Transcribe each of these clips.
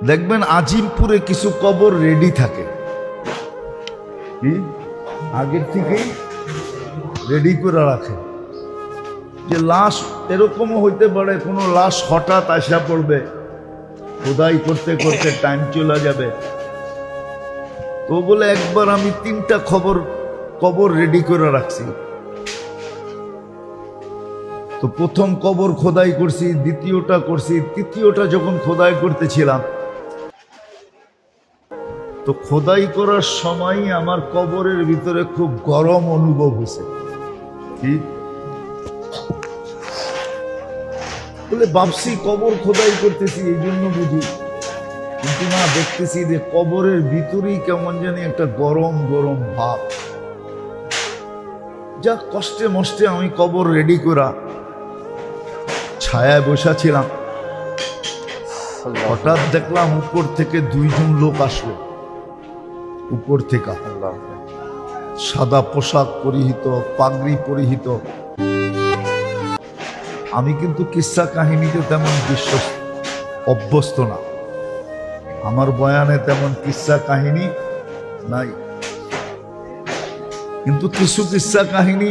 দেখবেন আজিমপুরে কিছু কবর রেডি থাকে, কি আগের থেকেই রেডি করে রাখে, যে লাশ এরকমও হইতে পারে কোনো লাশ হঠাৎ আসা পড়বে, খোদাই করতে করতে টাইম চলে যাবে। তো বলে একবার আমি 3টা কবর রেডি করে রাখছি। তো প্রথম কবর খোদাই করছি, দ্বিতীয়টা করছি, তৃতীয়টা যখন খোদাই করতেছিলাম, তো খোদাই করার সময় আমার কবরের ভিতরে খুব গরম অনুভব হয়েছে। কি বলে ভাবছি কবর খোদাই করতেছি এই জন্য বুঝি, কিন্তু না, দেখতেছি যে কবরের ভিতরেই কেমন জানি একটা গরম গরম ভাব। যা কষ্টে মষ্টে আমি কবর রেডি করা ছায়ায় বসাছিলাম, হঠাৎ দেখলাম উপর থেকে 2 জন লোক আসলো। উপর থেকে সাদা পোশাক পরিহিত, পাগড়ি পরিহিত। আমি কিন্তু কিস্সা কাহিনীতে তেমন অভ্যস্ত না, আমার বয়ানে তেমন কিস্সা কাহিনী নাই, কিন্তু কিছু কিস্সা কাহিনী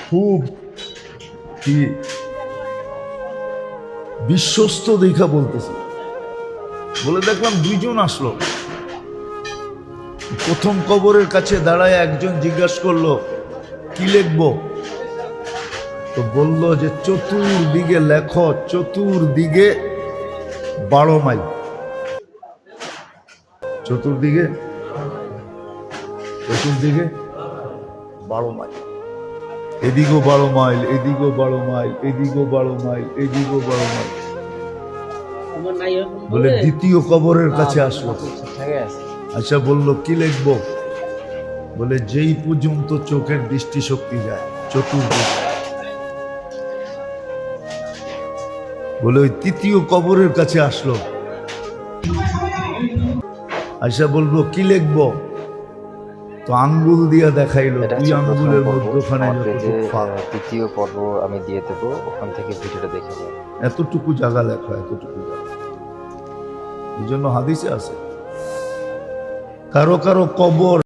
খুব কি বিশ্বস্ত দেখা বলতেছি। বলে দেখলাম 2 জন আসলো। প্রথম কবরের কাছে দাঁড়ায় একজন জিজ্ঞাসা করলো, কি লিখবো? তো বলল যে চতুর্দিকে লেখো, চতুর্দিকে 12 মাইল। চতুর্দিকে 12 মাইল, এদিকেও 12 মাইল, এদিকেও 12 মাইল, এদিকেও 12 মাইল, এদিকেও 12 মাইল। বলে দ্বিতীয় কবরের কাছে আসলো। আচ্ছা, বললো কি লিখবো? বলে যেই পর্যন্ত চোখের দৃষ্টিশক্তি যায়, চতুর্দিকে। বলে ওই তৃতীয় কবরের কাছে আসলো, আচ্ছা বলবো কি লিখবো? তো আঙ্গুল দিয়া দেখাইলো, 2 আঙ্গুলের মধ্যখানে তৃতীয় পর্ব আমি দিয়ে দেবো, ওখান থেকে ভিডিওটা দেখে নেব। এতটুকু জায়গা লেখা, এতটুকু জায়গা। এই জন্য হাদিসে আছে কারো কারো কবর